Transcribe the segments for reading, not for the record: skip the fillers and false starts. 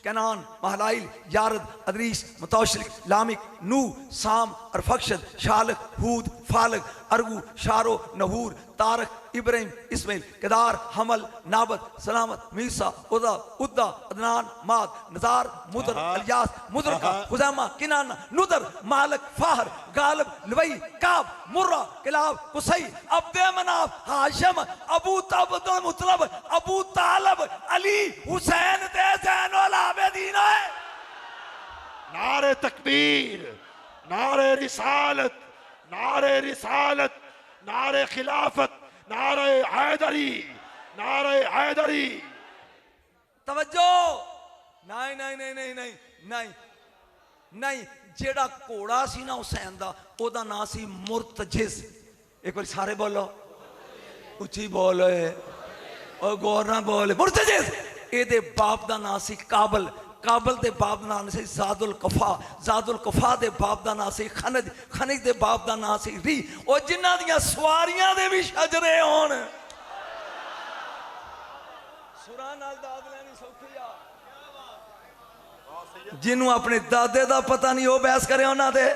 Canyon, महलाइल, यारद, Adris, मुतौशरिक, लामिक, नू, साम, अरफक्षद, शालक, हूद, फालक, अरगू, शारो, नहूर, तारक, इब्राहिम, इस्माइल, केदार, हमल, नाबत, सलामत, मीसा, उदा, उद्दा, अदनान, माद, नजार, मुदर, अलियास, मुदरका, खुजैमा, किनाना, नुदर, मालक, फाहर, गालब, लवई, काब, मुर्रा, किलाब, कुसई, अब्दे मनाफ, हाशम, अबू तबदुल मुतलब, अबू तालब, अली, हुसैन दे ज़ैनुल आबिदीन है। नारे तकबीर, नारे रिसालत, नारे रिसालत, नारे खिलाफत, नारे हैदरी, नारे हैदरी। तवज्जो। नहीं नहीं नहीं नहीं नहीं नहीं नहीं, जेड़ा घोड़ा सी ना हुसैन दा, ओदा नाम सी मुर्तजिज। एक बार सारे बोलो, उच्ची बोलो, और गौर ना बोले। मुर्तजिज एदे बाप दा नाम सी काबल, काबल दे बाप दा नाम सी जादुल कफा, जादुल कफा दे बाप दा नाम सी खनज, खनज दे बाप दा नाम सी री। और जिन्हां दियां सवारियां दे भी शजरे होण। सुरां नाल दाद लैनी सौखी आ। जिन्हों अपने दादे दा पता नहीं वो बहस करे उन्हां दे,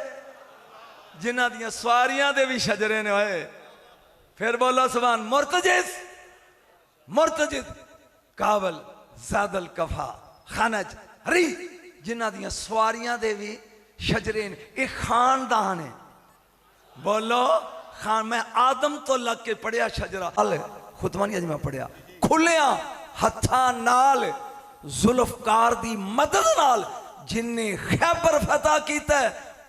जिन्हां दियां सवारियां दे भी शजरे ने होए। फिर बोलो सुभान। मुर्तजिज, मुर्तजिज, काबल, जादुल कफा, खनज, री, जिन्हां दियां सवारियां दे भी शजरे ने। एक खानदान है। बोलो खान। मैं आदम तो लग के पढ़िया शजरा, अल खुतमा नहीं अज मैं पढ़िया, खुलिया हत्थां नाल जुल्फकार दी मदद नाल जिन्ने खैबर फतह कीता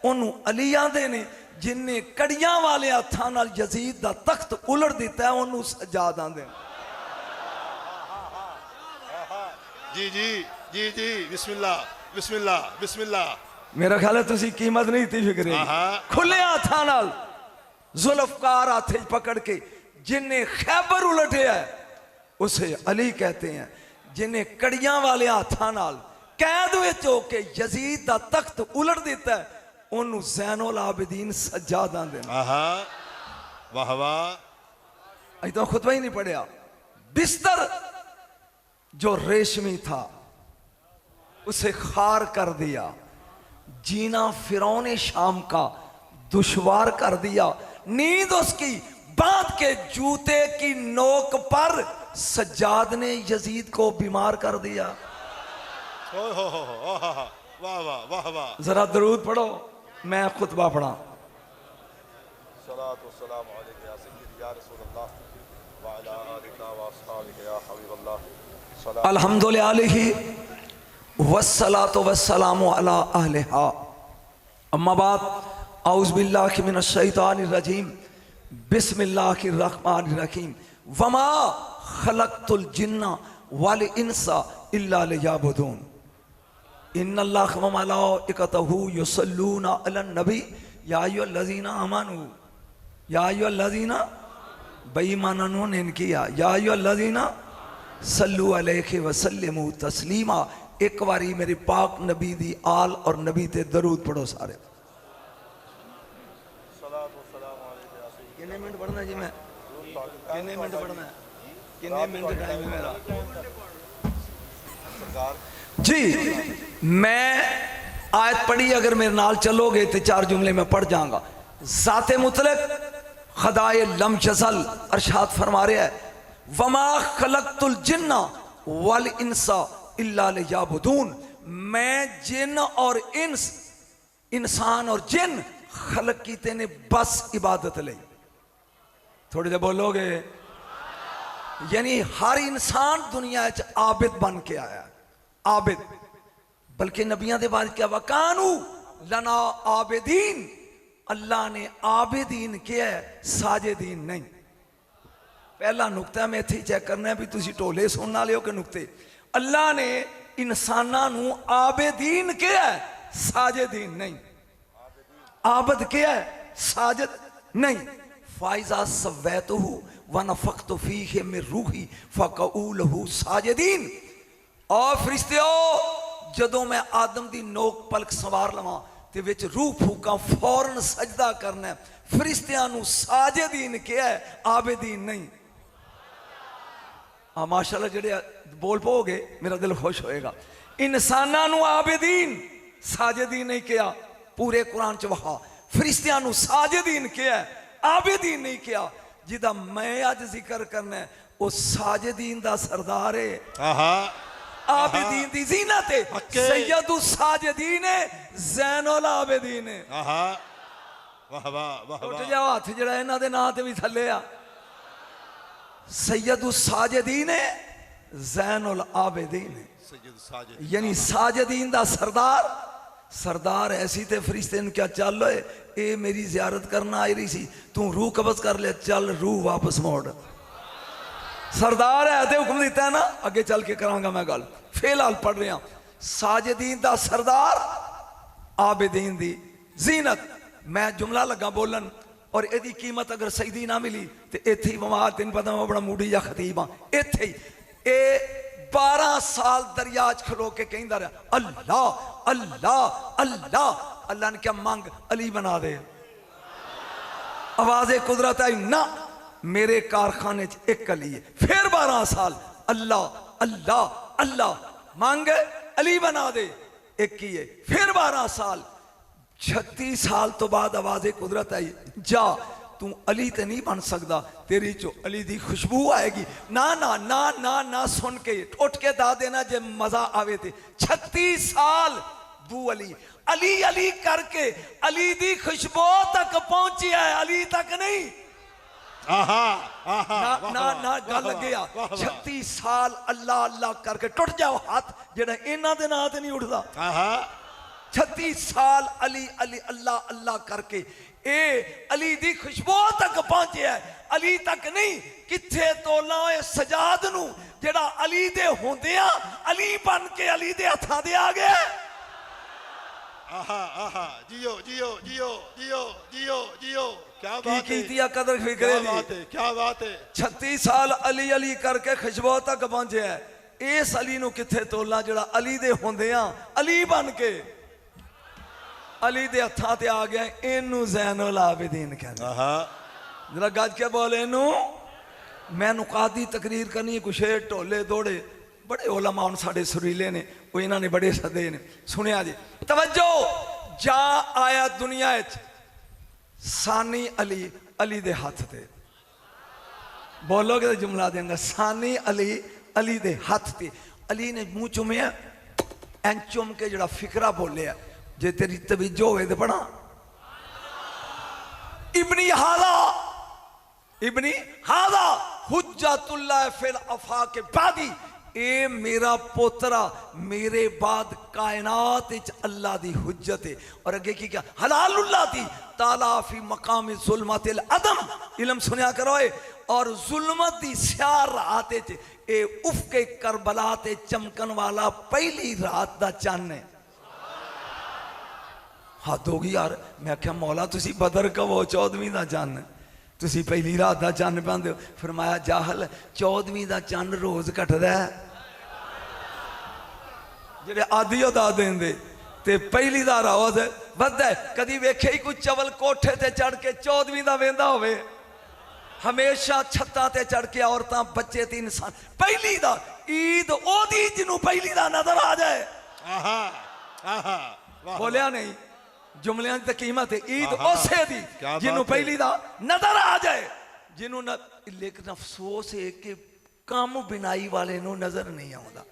उन्होंने अली आंदे ने, जिन्ने कड़ियां वाले हत्थां नाल यजीद दा तख्त उलट दिता है उन्होंने सज्जाद आंदे। जी जी जी जी, बिस्मिल्लाह बिस्मिल्लाह बिस्मिल्लाह। मेरा ख्याल है तुसी कीमत नहीं थी फिक्रे। खुले हत्थां नाल जुल्फकार हाथ पकड़ के जिन्ने खैबर उलटे है उसे अली कहते हैं। जिन्हें कड़ियां वाले हाथां नाल कैद विच होके यजीद दा तख्त उलट दिता है उन्होंने ज़ैनुल आबिदीन सज्जाद आंदे ने। वाह वाह। अज तो खुतबा ही नहीं पढ़िया। बिस्तर जो रेशमी था उसे खार कर दिया, जीना फिरौने शाम का दुश्वार कर दिया, नींद उसकी बांध के जूते की नोक पर सज्जाद ने यजीद को बीमार कर दिया। वाह वाह वाह वाह। जरा दरूद पढ़ो, मैं खुतबा पढ़ा। सलातो सलाम अलैका या सय्यदी या रसूलल्लाह व अला आलिका व अस्हाबिका या हबीबल्लाह। अल्हम्दुलिल्लाह वस्सलातु वस्सलामु अला अहलिहा। अम्मा बाद औज़ु बिल्लाहि मिनश शैतानिर रजीम। बिस्मिल्लाहिर रहमानिर रहीम। वमा खलक़तुल जिन्ना वल इंसा इल्ला लियअबुदून। इन्नल्लाह व मलाइकतहू युसल्लूना अलन नबी या अय्युहल्लज़ीना आमनू। या अय्युहल्लज़ीना बेईमानों ने किया या अय्युहल्लज़ीना सल्लू अलैहि वसल्लिमू तस्लीमा। एक बारी मेरे पाक नबी दी आल और नबी ते दरूद पढ़ो सारे। कितने मिनट पढ़ना जी? मैं कितने मिनट पढ़ना है? कितने मिनट टाइम है मेरा जी? मैं आयत पढ़ी, अगर मेरे नाल चलोगे तो 4 जुमले में पढ़ जाऊंगा। ज़ाते मुतलक खदाए लम यज़ल अरशाद फरमा रहा है वमा खलक़तुल जिन्ना वल इंसा इल्ला लियअबुदून। मैं जिन और इंस, इंसान और जिन खलक कीते ने बस इबादत ले। थोड़ी देर बोलोगे? यानी हर इंसान दुनिया च आबिद बन के आया, आबिद। बल्कि नबियां दे बारे क्या वकानू लना आबिदीन। अल्लाह ने आबिदीन किया है, साजिदीन नहीं। पहला नुकता मैं इत्थे चेक करना है भी तुसी ढोले सुनने वाले हो कि नुकते। अल्लाह ने इंसाना नू आबिदीन किया है, साजिदीन नहीं। आबद किया है, साजिद नहीं। फाइजा सवैतुहु व नफख्तु फीहि मिन रूही फक़ऊ लहू साजिदीन। और फरिश्तियो जदों मैं आदम दी नोक पलक सवार लवां ते विच रूह फूका फौरन सजदा करना। फरिश्तियां नू साजिदीन किया है, आबिदीन नहीं। माशाअल्लाह जेड़े बोल पोगे मेरा दिल खुश होएगा। इंसाना नू आबिदीन साजिदीन नहीं किया, पूरे कुरान च वहा फरिश्तियां नू साजिदीन किया, आबिदीन नहीं किया। जिदा मैं अज जिक्र करना है वो साजिदीन दा सरदार है, आबिदीन दी जीनत है, सैयदु साजिदीन है, ज़ैनुल आबिदीन है। वाह वाह वाह उठ जाओ हाथ जड़ा इन्हां दे नां ते भी थल्ले आ। सैयदु साजिदीन है, ज़ैनुल आबिदीन है, सैयद साजिद यानी साजिदीन दा सरदार। सरदार ऐसी ते फरिश्ते ने क्या चल ओए ए मेरी जियारत करना आई रही सी, तू रूह कब्ज कर ले, चल रूह वापस मोड़। सरदार है ते हुक्म दिता है ना, अगे चल के करांगा मैं गल, फिलहाल पढ़ रहा। साजिदीन दा सरदार, आबिदीन दी जीनत। मैं जुमला लगा बोलन और एदी कीमत अगर सईदी ना मिली तो इत्थे ही बमार, तेन पता मैं बड़ा मूडी या खतीब हाँ, इत्थे ही। ए 12 साल दरिया च खलो के कहंदा रहा अल्लाह अल्लाह अल्लाह। अल्लाह ने क्या मांग, अली बना दे। आवाज़े कुदरत आई ना, मेरे कारखाने च एक अली है। फिर 12 साल अल्लाह अल्लाह अल्लाह, मांग अली बना दे, एक ही है। फिर 12 साल, 36 साल तो बाद आवाज़े कुदरत आई, जा तू अली ते नहीं बन सकता, तेरी चो अली दी खुशबू आएगी। ना ना ना ना ना, सुन के उठ के दा देना जे मजा आवे थे। 36 साल बू अली अली अली करके अली दी खुशबू तक पहुंची है, अली तक नहीं। ना ना ना गल गया। 36 साल अल्लाह अल्लाह करके टुट जाओ हाथ जेड़ा इन्हां दे नां ते नहीं उठदा। 36 साल अली अली अल्लाह अल्लाह करके ए अली दी खुशबू तक पहुंचे है, अली तक नहीं। किथे तोला ए सजाद नू जेड़ा अली दे होंदिया अली बन के अली दे हत्थां दे आ गया। जियो जियो जियो जियो जियो जियो, क्या की बात है, कीतिया कदर फिक्रे दी, क्या बात है। 36 साल अली अली करके खुशबू तक पहुंचे है। इस अली नू किथे तोला जेड़ा अली दे होंदिया अली बन के अली दे हत्थां ते आ गया। इनू ज़ैनुल आबिदीन कहंदे। जरा गज के बोले इनू। मैं नुकात दी तकरीर करनी है, कुछ ढोले दौड़े बड़े उलमा हुण साडे सुरीले ने, वो इन्हां ने बड़े सदे ने। सुनिया जी, तवज्जो। जा आया दुनिया च सानी अली, अली दे हथ ते बोलोगे तो जुमला देंगे, सानी अली अली दे हथ ते। अली ने मुंह चुमिया, एं चुम के जड़ा फिकरा बोलिया, जे तेरी तवज्जो होवे ते पढ़ा। इब्नी हादा, इब्नी हादा हुज्जतुल्लाह फिल आफाक बादी। ए मेरा पोतरा मेरे बाद कायनात विच अल्लाह दी हुज्जत है। और अगे की क्या, हलालुल्लाह थी ताला फी मकाम जुल्मतिल अदम। इल्म सुनिया करो। और जुल्मत दी स्याह रात विच ए उफके करबला ते चमकन वाला पहली रात दा चन्न है। हद होगी यार। मैं आख्या मौला तुसी बदर कहो 14वीं दा चन्न, तुसी पहली रात दा चन्न पांदे हो। फरमाया जाहल 14वीं दा चन्न रोज घटदा है, जेड़े आधी दा देंदे ते पहली दा रोज वधदा है। कदी वेखे ही कोई चवल कोठे ते चढ़ के 14वीं दा वेंदा होवे? हमेशा छत्तां ते चढ़ के औरतां बच्चे ते इंसान। पहली दा ईद ओदी जिन्नू पहली दा नजर आ जाए। बोलिया नहीं, जुमलियां दी कीमत है। ईद उसे दी जिन्नू पहली दा नजर आ जाए, जिन्नू न। लेकिन अफसोस है कि काम बिनाई वाले नू नजर नहीं आउंदा।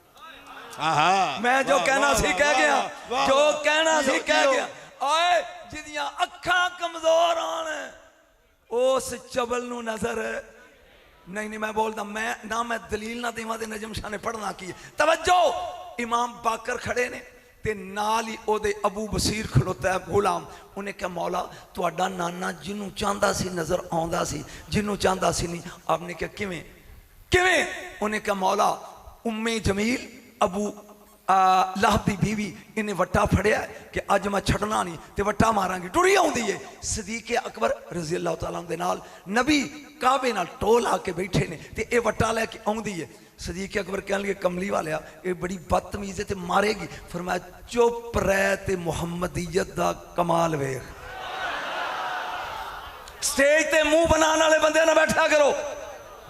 मैं जो कहना सी कह गया, जो कहना सी कह गया। ओए जिदियां अखां कमजोर आन उस चबल नू नजर नहीं। नहीं मैं बोलदा, मैं ना मैं दलील ना देवां ते नजम शाह ने पढ़ना की। तवज्जो। इमाम बाकर खड़े ने ते नाल ही ओदे अबू बसीर खलोता है गुलाम। उन्हें क्या मौला तुहाडा नाना जिन्नू चाहता सी नजर आउंदा सी, जिन्नू चाहता सी नहीं। आपने क्या किवें किवें? उन्हें क्या मौला उम्मे जमील अबू लहब दी बीवी इन्हें वट्टा फड़िया कि अज मैं छड़ना नहीं ते वट्टा मारांगी, टुरी आउंदी है। सदीक अकबर रज़ी अल्लाह तआला दे नाल नबी काबे नाल टोल आके बैठे ने ते ए वट्टा लैके आउंदी है। सदीक अकबर कहन लगे कमली वालिया ये बड़ी बदतमीज है ते मारेगी। फरमाया चुप रह ते मुहम्मदीयत दा कमाल वेख। स्टेज ते मुंह बनाने वाले बंदे ना बैठा करो,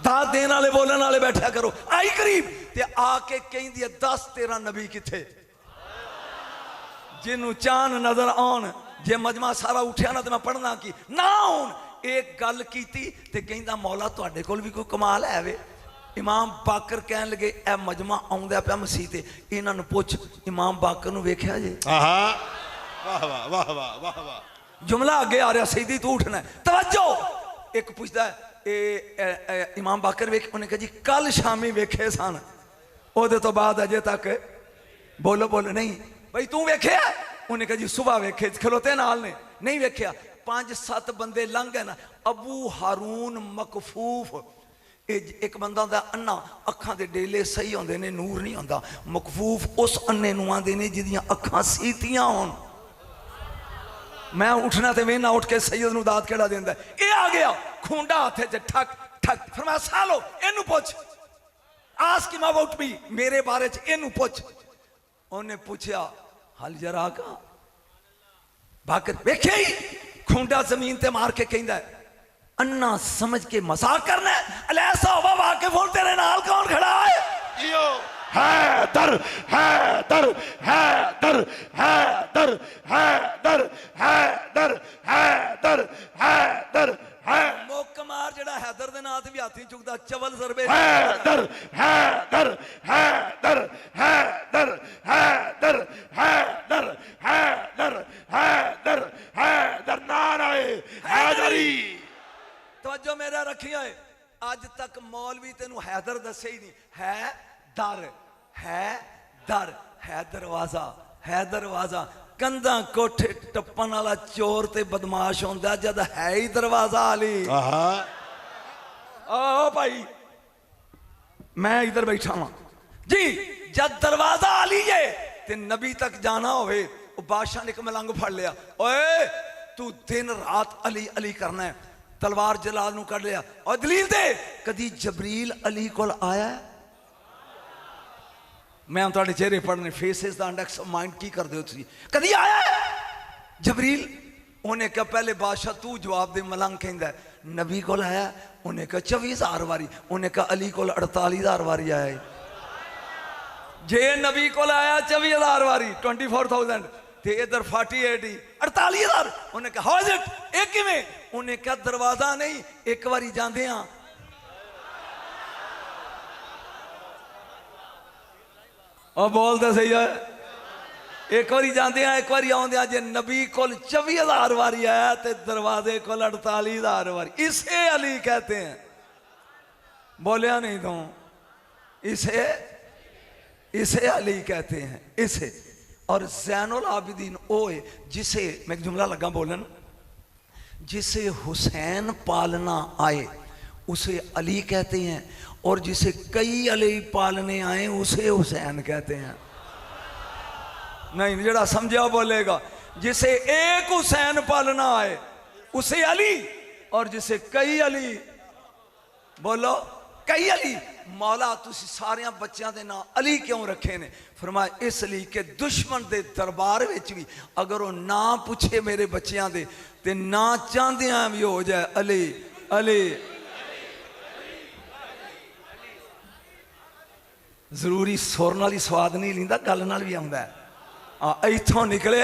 दाद देने वाले बोलने वाले बैठा करो। आई करीब ते आके कहंदी है 10 13 नबी किथे? जिन्हों चान नजर आउन जे मजमा सारा उठिया ना तो मैं पढ़ना की ना आउन एक गल की ते कहंदा मौला तुहाडे कोल भी कोई कमाल है वे इमाम बाकर कहन लगे ए मजमा आउंदा पिया मसीह ते इन्हां नूं पुछ इमाम बाकर नूं वेख्या जे वाह वाह वाह वाह वाह वाह जुमला अगे आ रहा सईदी तू उठना है तवज्जो एक पुछदा ए इमाम बाकर वेख उन्हें कहा जी कल शामी वेखे सन ओदे तो बाद अजे तक बोलो बोलो नहीं भाई तू वेख्या उन्हें कहा जी सुबह वेखे खलोते नाल ने नहीं वेख्या 5-7 बंदे लंघ गए ना अबू हारून मकफूफ एक बंदा होंदा अन्ना अखां दे डेले सही होंदे ने नूर नहीं होंदा मकफूफ उस अन्ने नूं आंदे ने जिहदियां अखां सीतियां होण मैं उठना ते वेना उठ के सैयद नूं दात केड़ा देंदा ये आ गया खूंडा हाथे च ठक ठक फरमाया सालो इनू पुछ आस्क हिम अबाउट मी मेरे बारे च इनू पुछ उन्हें पूछया हल जरा का बाकर वेखे ही खूंडा जमीन ते मार के कहंदा अन्ना समझ के मजाक करना है ऐसा हुआ वाकिफ हो तेरे नाल कौन खड़ा है यो हैदर हैदर हैदर हैदर हैदर हैदर हैदर हैदर मुक मार जड़ा हैदर दे नाथ भी हाथी चुकदा चवल जरबे हैदर हैदर हैदर हैदर हैदर हैदर हैदर हैदर हैदर नारे हैदरी तवज्जो मेरा रखियो अज तक मौलवी तेनू हैदर दसे ही नहीं है दर है दरवाजा है दरवाजा कंधा कोठे टप्पन वाला चोर ते बदमाश होंदा जद है ही दरवाजा आली ओ भाई मैं इधर बैठा हाँ जी जब दरवाजा आली है ते नबी तक जाना होवे बादशाह ने एक मलंग फड़ लिया ओए तू दिन रात अली अली करना है तलवार जलाल नूं कढ़ लिया और दलील दे कदी जबरील अली कोल आया मैं तुहाडे चेहरे पढ़ने फेसेस दा इंडेक्स ऑफ माइंड की कर दे तुसीं कदी आया है जबरील उन्हें कहा पहले बादशाह तू जवाब दे मलंग कहंदा नबी कोल आया उन्हें कहा 24,000 वारी उन्हें कहा अली कोल 48,000 वारी आया जे नबी कोल आया 24,000 वारी 24,000 ते इधर 48 48,000 उन्हें कहा हाउ इज इट एक किवें उन्हें कहा दरवाजा नहीं एक बारी जांदे हां और बोलते सही है एक बारी जाते हैं एक बारी आउंदे जे नबी कोल 24,000 वारी आया ते दरवाजे कोल 48,000 वारी इसे अली कहते हैं बोलिया नहीं तो इसे इसे अली कहते हैं इसे और ज़ैनुल आबिदीन ओए जिसे मैं एक जुमला लगा बोलन जिसे हुसैन पालना आए उसे अली कहते हैं और जिसे कई अली पालने आए उसे हुसैन कहते हैं नहीं जरा समझा बोलेगा जिसे एक हुसैन पालना आए उसे अली और जिसे कई अली बोलो कई अली मौला तुसी सारे बच्चों के नाम अली क्यों रखे ने फरमाया इसलिए कि दुश्मन के दरबार विच भी अगर वो ना पूछे मेरे बच्चों के ते ना चाहदियां भी हो जाए अली अली जरूरी सुर नाल ही स्वाद नहीं लींदा गल नाल भी आउंदा है इत्थों निकले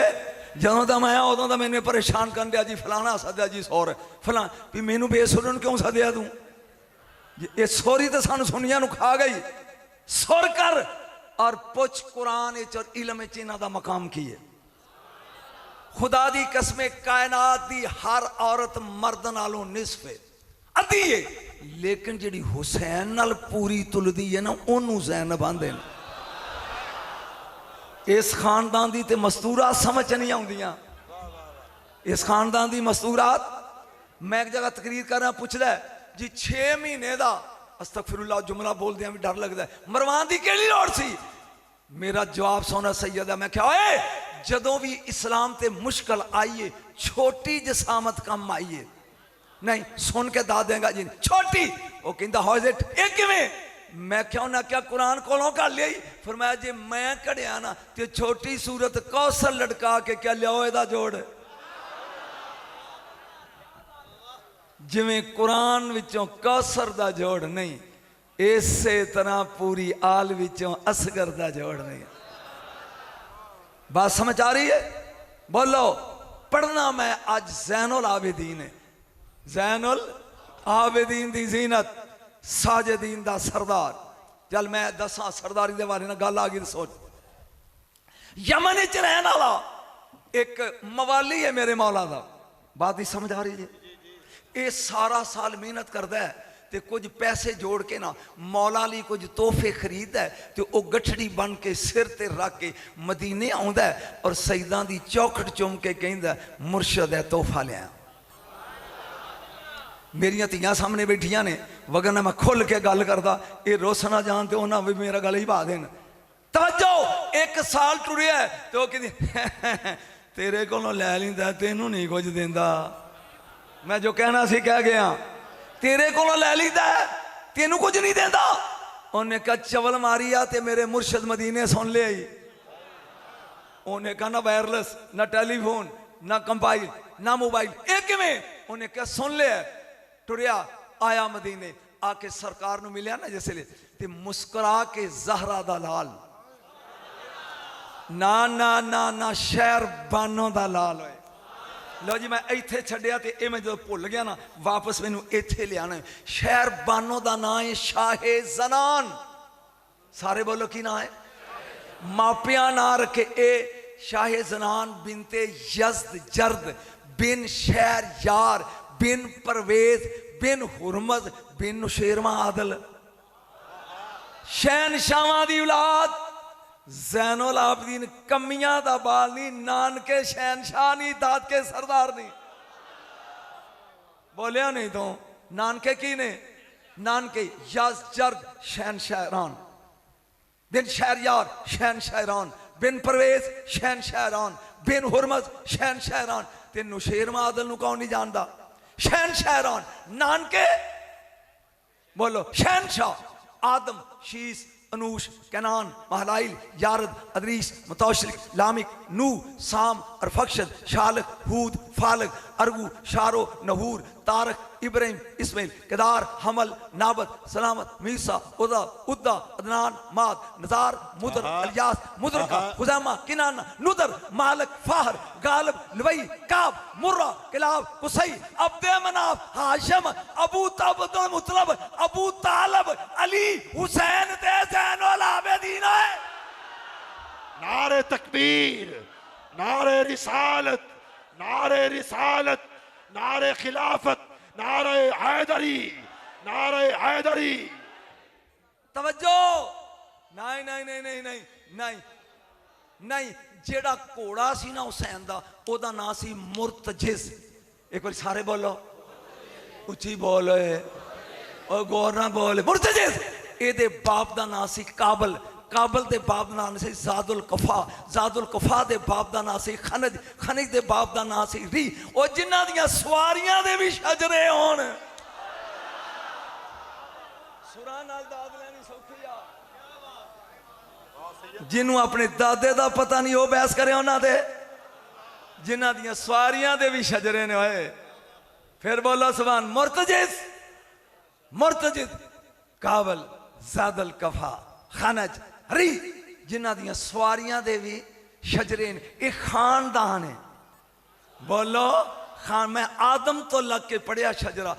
जदों दा मैं उदों दा मैनूं परेशान कर दिया जी फलाना सद्या जी सुर फलां भी मैनूं बेसुरन क्यों सद्या तू ये सोरी तो सानूं सुनिया नूं खा गई सुर कर और पुछ कुरान और इलम इन्हां दा मकाम की है खुदा दी कसमे कायनात दी हर औरत मर्द नालों निसफ है अद्धी है लेकिन जिहड़ी हुसैन नाल पूरी तुलदी है ना ओनू ज़ैनब आंदे ने इस खानदान दी ते मस्तूरात समझ नहीं आउंदियां इस खानदान दी मस्तूरात मैं एक जगह तकरीर कर रहा पुछदा जी 6 महीने दा अस्तगफिरुल्लाह जुमला बोलदियां भी डर लगदा मरवान दी केड़ी लोड़ सी मेरा जवाब सोना सैयद है मैं क्या ओए जदों भी इस्लाम ते मुश्किल आईए छोटी जसामत कम आईए नहीं सुन के दा देगा जी छोटी वो कहता हाउ इज इट एक किवें मैं क्यों ना क्या कुरान कोलों कर लिया फरमाया जी मैं कढ़िया ना ते छोटी सूरत कौसर लटका के क्या लियाओ एदा जोड़ जिवें कुरान विचों कौसर दा जोड़ नहीं इसे तरह पूरी आल विचों असगर दा जोड़ नहीं बात समझ आ रही है? बोलो। पढ़ना मैं आज ज़ैनुल आबिदीन है, ज़ैनुल आबिदीन दी जीनत, साजिदीन दा सरदार। चल मैं दसा सरदारी दे बारे में गल आ गई तो सोच। यमन च रहने वाला एक मवाली है मेरे मौला दा। बात ही समझ आ रही है? ये सारा साल मेहनत करता है ते कुछ पैसे जोड़ के ना मौला ली कुछ तोहफे खरीददा है ते वो गठड़ी बन के सिर ते रख के मदीने आउंदा है और सईदां दी चौखट चुम के कहंदा मुर्शद है तोहफा लिया। मेरियां तियां सामने बैठियां ने, वगरना मैं खुल के गल करदा ये रुस ना जान ते उन्हां भी मेरा गल ही पा देन। तवज्जो। एक साल टुरिया ते वो कहंदी तेरे कोलों लै लैंदा तेनू नहीं कुछ देंदा। मैं जो कहना सी कह गया, तेरे कोलों लै लैंदा तेनू कुछ नहीं देंदा। उन्हें कहा चवल मारी आ ते मेरे मुर्शद मदीने सुन ले आई। उन्हें कहा ना वायरलेस ना टेलीफोन ना कंपाइल ना मोबाइल, एक किवें? उन्हें कहा सुन ले। टुरिया आया मदीने, आके सरकार नू मिलिया ना जिसले ते मुस्कुरा के ज़हरा दा लाल, ना ना ना ना शहर बानो दा लाल होए। लो जी मैं इत्थे छड्डिया ते ये मैं जो भुल गया ना वापस मैनू इत्थे लियाना। शहर बानो दा नाम है शाहे ज़नान। सारे बोलो की ना है? मापिया ना रखे ए शाहे ज़नान बिनते यज़द जर्द बिन शहर यार बिन परवेज बिन हुरमज बिन नुशेरवा आदल। शहनशावां दी औलाद ज़ैनुल आबिदीन कमियां दा बाल नहीं, नानके शहनशाह नहीं, दाद के सरदार नहीं। बोलिया नहीं तो नानके की ने? नानके यज़द शहनशाहरान बिन शहरयार शहनशाहरान बिन परवेज शहनशाहरान बिन हुरमज शहनशाहरान ते नुशेरवा आदल नू कौन नहीं जानता? शहनशाहरान नानके। बोलो शहनशाह आदम शीस अनूश कैनान महलाइल यारद अदरीस मुतौशिक लामिक नू साम अरफक्षद शालक हूद फालक अरगू शारो नहूर तारक इब्राहिम इस्माइल केदार हमल नाबत सलामत मीसा उदा उद्दा अदनान माद नजार मुदर अलियास मुदरका खुजामा किनाना नुदर मालक फाहर गालिब लुवई काब मुर्रा किलाब कुसई अब्दे मनाफ हाशम अबू तबदुल मुतलब अबू तालब अली हुसैन ते ज़ैनुल आबिदीन है। नारे तकबीर, नारे रिसालत, नारे रिसालत, नारे खिलाफत, नारे हैदरी, नारे हैदरी। तवज्जो। नहीं नहीं नहीं नहीं नहीं नहीं नहीं जेड़ा घोड़ा सी ना हुसैन दा ओदा नाम सी मुर्तजिज। एक बार सारे बोलो, उच्ची बोलो और गौर ना बोले। मुर्तजिज एदे बाप दा नाम सी काबल, काबल दे बाप दा नाम सी ज़ादुल कफा, ज़ादुल कफा दे बाप दा नाम सी खनज, खनज दे बाप दा नाम सी री। और जिन्हां दियां सवारियां दे भी शजरे होण। सुरा नाल दाद लैनी सौखी आ। जिन्हों अपने दादे दा पता नहीं वो बहस करे उन्हां दे, जिन्हां दियां सवारियां दे भी शजरे ने होए। फिर बोलो सुभान। मुर्तजिज, मुर्तजिज काबल ज़ादुल कफा खनज री, जिन्हां दियां सवारियां दे भी शजरे ने। ये खानदान है। बोलो खान। मैं आदम तो लग के पढ़िया शजरा,